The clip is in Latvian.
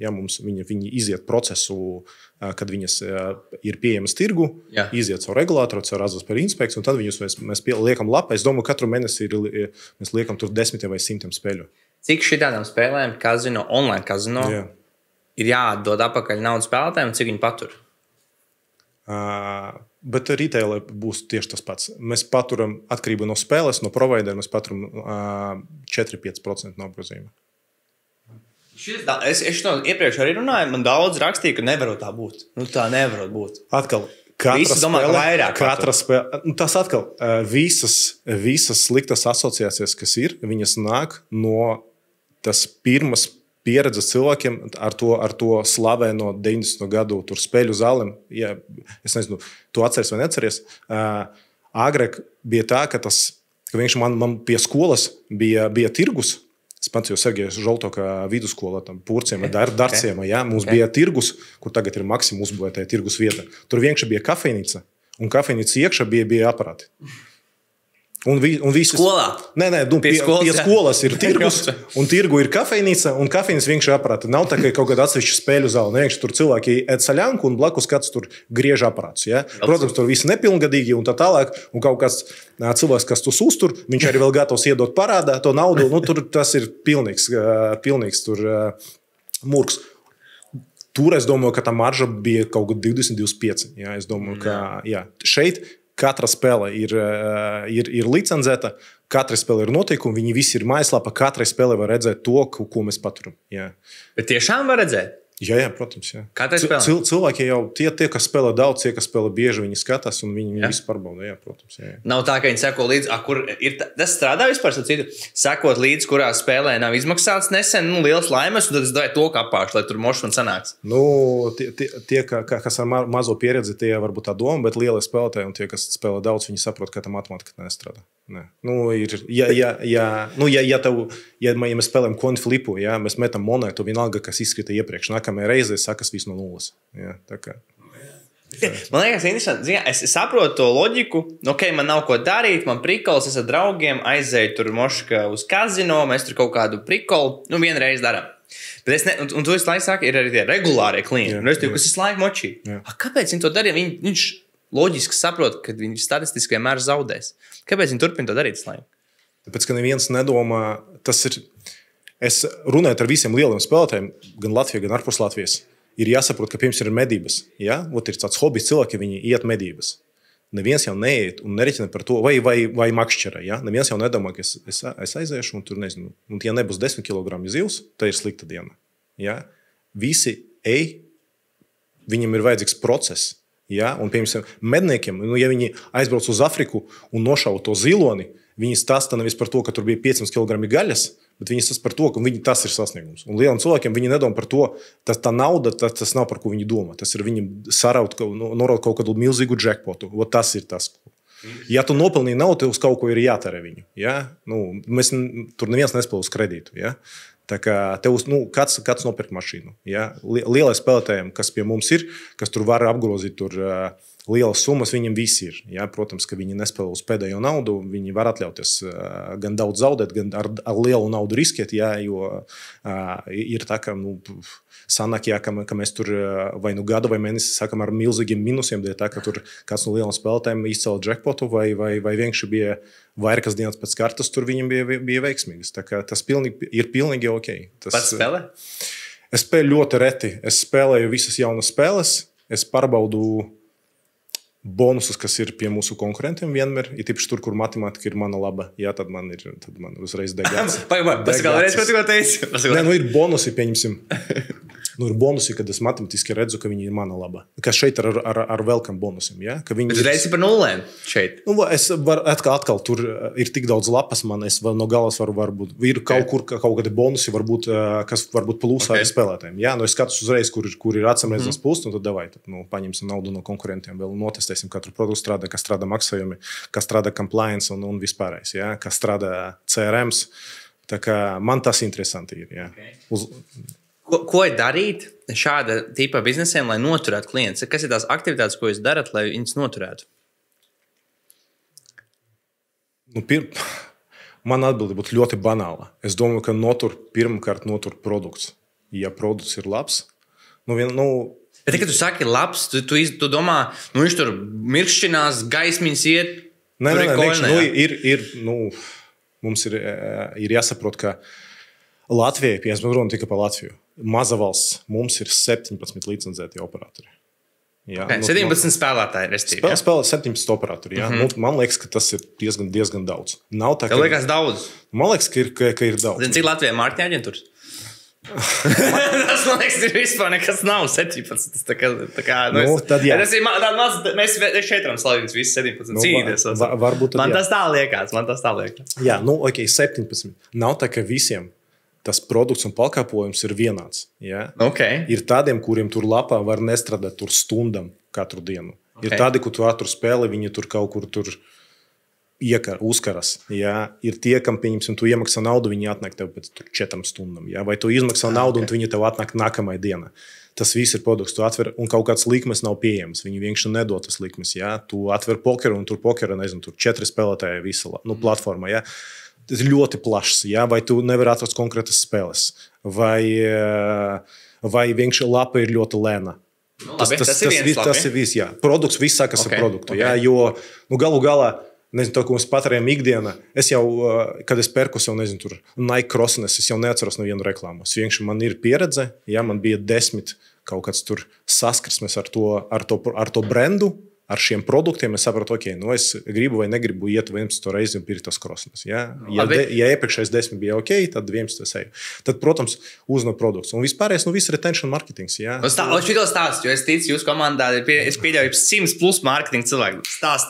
Ja, viņi iziet procesu, kad viņas ir pieejamas tirgu, iziet caur regulātoru, caur azartspēļu inspekciju, un tad viņus mēs liekam lapā. Es domāju, katru mēnesi mēs liekam tur 10 vai 100 spēļu. Cik šitādām spēlēm kazino, online kazino, ir jāatdod atpakaļ naudu spēlētājiem, un cik viņi patur? Bet retailē būs tieši tas pats. Mēs paturam atkarību no spēles, no providera, mēs paturam 4-5% no apgrozījuma. Es to iepriekš arī runāju, man daudz rakstīja, ka nevarot tā būt. Tā nevarot būt. Atkal, katra spēle, tas atkal, visas sliktas asociācijas, kas ir, viņas nāk no tas pirmas pieredzes cilvēkiem ar to slaveno 90. gadu tur spēļu zālēm. Ja, es nezinu, tu atceries vai neatceries. Agrāk bija tā, ka viņš man pie skolas bija tirgus. Es pats jau Sergeja Žoltoka vidusskola, tam Purciem, Darciem. Ja, mums bija tirgus, kur tagad ir Maksim uzbūvētāja tirgus vieta. Tur vienkārši bija kafejnīca, un kafejnīca iekšā bija aparāti. Un skolā? Nē, pie skolas ir tirgus, un tirgu ir kafejnīca, un kafejnīca vienkārši aparāti. Nav tā, ka kaut kāda atsevišķa spēļu zāle. Vienkārši tur cilvēki ēd saļanku, un blakus kāds tur griež aparātus. Ja? Protams, tur visi nepilngadīgi un tā tālāk, un kaut kāds cilvēks, kas tus uztur, viņš arī vēl gatavs iedot parādā to naudu. Tur tas ir pilnīgs tur murks. Tur es domāju, ka tā marža bija kaut kā 20-25. Ja? Es domāju, ka šeit katra spēle ir licencēta, katra spēle ir noteikumi, viņi visi ir mājaslapā, katrai spēlē var redzēt to, ko mēs paturam. Jā. Bet tiešām var redzēt? Jā, protams. Jā. Katrai spēlē? Cilvēki jau, tie, kas spēlē daudz, tie, kas spēlē bieži, viņi skatās un viņi visu pārbauda. Jā, protams. Jā. Nav tā, ka viņi seko līdzi, kur ir tas strādā vispār, sekot līdzi, kurā spēlē nav izmaksāts nesen, liels laimes, un tad es dāju to kapāšu, lai tur mošana sanāks. Tie, kas ar mazo pieredzi, tie varbūt tā doma, bet lielie spēlētāji un tie, kas spēlē daudz, viņi saprot, ka tā matemātika nestrādā. Ne. Ja mēs spēlējam konflipu, ja, mēs metam monētu, vienalga, kas izskrita iepriekš. Nākamajā reizē sakas viss no nulles. Ja, man liekas, interesanti. Es saprotu to loģiku. Man nav ko darīt, man prikols, es ar draugiem aizēju tur moška uz kazino, mēs tur kaut kādu prikolu, vienreiz darām. Un tu visu laiku saki, ir arī tie regulārie klienti, kas visu laiku močī. Kāpēc viņi to darīja? Viņš loģiski saprot, ka viņi statistiski vienmēr zaudēs. Kāpēc viņi turpina to darīt? Tāpēc, ka neviens nedomā, tas ir. Es runāju ar visiem lieliem spēlētājiem, gan Latvijā, gan ārpus Latvijas. Ir jāsaprot, ka pirms ir medības. Ja? Ir tāds hobijs cilvēki, viņi iet medības. Neviens jau neiet un nereķina par to, vai makšķera. Ja? Neviens jau nedomā, ka es aiziešu un tur nezinu. Un ja nebūs 10 kg zivs, tā ir slikta diena. Ja? Visi viņam ir vajadzīgs process. Ja? Un, piemēram, medniekiem, ja viņi aizbrauc uz Afriku un nošauj to ziloni, viņi stāsta nevis par to, ka tur bija 500 kg gaļas, bet viņi stāsta par to, ka tas ir sasniegums. Un lielam cilvēkiem viņi nedomā par to, tā nauda, tas nav par ko viņi domā. Tas ir viņiem noraut kaut kādu milzīgu jackpotu. Tas ir tas. Ja tu nopelnīji naudu, tev uz kaut ko ir jātērē viņu. Ja? Mēs tur neviens nespēlē uz kredītu. Ja? Tā kā tev, kāds nopirk mašīnu. Ja? Lielai spēlētājiem, kas pie mums ir, kas tur var apgrozīt tur lielas summas, viņiem visi ir. Ja? Protams, ka viņi nespēlē uz pēdējo naudu, viņi var atļauties gan daudz zaudēt, gan ar lielu naudu riskēt, ja? Jo ir tā, ka sanāk, ja, ka mēs tur vai gadu vai mēnesi sakam ar milzīgiem minusiem, dēļ tā, ka tur kāds no lielām spēlētājiem izcēla jackpotu vai vienkārši bija vairākas dienas pēc kartas, tur viņiem bija veiksmīgas. Tā kā tas ir pilnīgi ok. Pats spēlē? Es spēlēju ļoti reti. Es spēlēju visas jaunas spēles. Es pārbaudu bonusus, kas ir pie mūsu konkurentiem vienmēr. Ir tīpaši tur, kur matemātika ir mana laba. Jā, tad man uzreiz degās. Pasakālreiz, ko tu teici? Nē, ir bonusi, pieņemsim. Ir bonusi, kad es matemātiski redzu, ka viņi ir mana laba. Kas šeit ar welcome bonusiem. Ja? Jūs reizes par nulēm šeit? Es varu atkal tur ir tik daudz lapas man, es no galas varu varbūt, ir kaut kādi bonusi, varbūt, kas varbūt plūsā ar spēlētājiem. Ja? Es skatos uzreiz, kur ir atsamredzams plūst, un tad davai, paņemsim naudu no konkurentiem, vēl notestēsim katru produktu strādā, kas strādā maksājumi, kas strādā compliance un vispārējais, ja? Kas strādā CRMs. Tā kā man tas interesanti ir. Ja? Ko ir darīt šāda tipa biznesiem, lai noturētu klientus? Kas ir tās aktivitātes, ko jūs darat, lai viņus noturētu? Man atbilde būtu ļoti banāla. Es domāju, ka pirmkārt notur produkts. ja produkts ir labs. Bet, kad tu saki labs, tu domā, viņš tur mirkšķinās, gaismiņas iet. Nē, mums ir jāsaprot, ka Latvijai, ja es runāju tikai par Latviju, maza valsts, mums ir 17 licencēti operatori. Jā, 17 spēlētāji. Spēlē 17 operatori. Man liekas, ka tas ir diezgan daudz. Tev liekas daudz? Man liekas, ka ir daudz. Cik Latvijā mārketinga aģentūras? Tas, man liekas, ir vispār nekas nav 17. Tad jā. Tas ir tāds maz, mēs šeit varam slavīt visu 17 cīnīties. Varbūt tad, man tas tā liekas. Jā, 17. Nav tā, ka visiem tas produkts un pakalpojums ir vienāds. Ja? Okay. Ir tādiem, kuriem tur lapā var nestrādāt tur stundam katru dienu. Okay. Ir tādi, kur tu atur spēli, viņi tur kaut kur tur uzkaras. Ja? Ir tie, kam, pieņemsim, tu iemaksā naudu, viņi atnāk tev pēc 4 stundām. Ja? Vai tu izmaksā naudu, un viņi tev atnāk nākamajā dienā. Tas viss ir produkts. Tu atver, un kaut kāds likmes nav pieejams. Viņi vienkārši nedod tas likmes. Ja? Tu atver pokeru, un tur pokera, nezinu, tur 4 spēlētāji visa platformā. Ja? Tas ir ļoti plašs. Ja? Vai tu nevari atrast konkrētas spēles, vai vienkārši lapa ir ļoti lēna. Tas ir viss. Produkts viss sākas ar produktu. Okay. Ja? Jo galu galā, nezinu, to, ko mēs patērējam ikdienā, es jau, kad es perku jau, nezinu, tur Nike Crossnes, es jau neatceros nevienu reklāmu. Vienkārši man ir pieredze, ja man bija 10 kaut kāds tur saskarsmes ar to brendu, ar šiem produktiem, es saprotu, es gribu vai negribu iet 11 reizi un pirkt tas Crossnes. Ja iepriekšējais 10 bija ok, tad 11 es eju. Tad, protams, uzno produkts. Un vispārējais, viss retention marketings. Ja? Šito stāstu, jo es ticu, jūsu komandā es pieļauju 100+ marketinga cilvēku. Stāst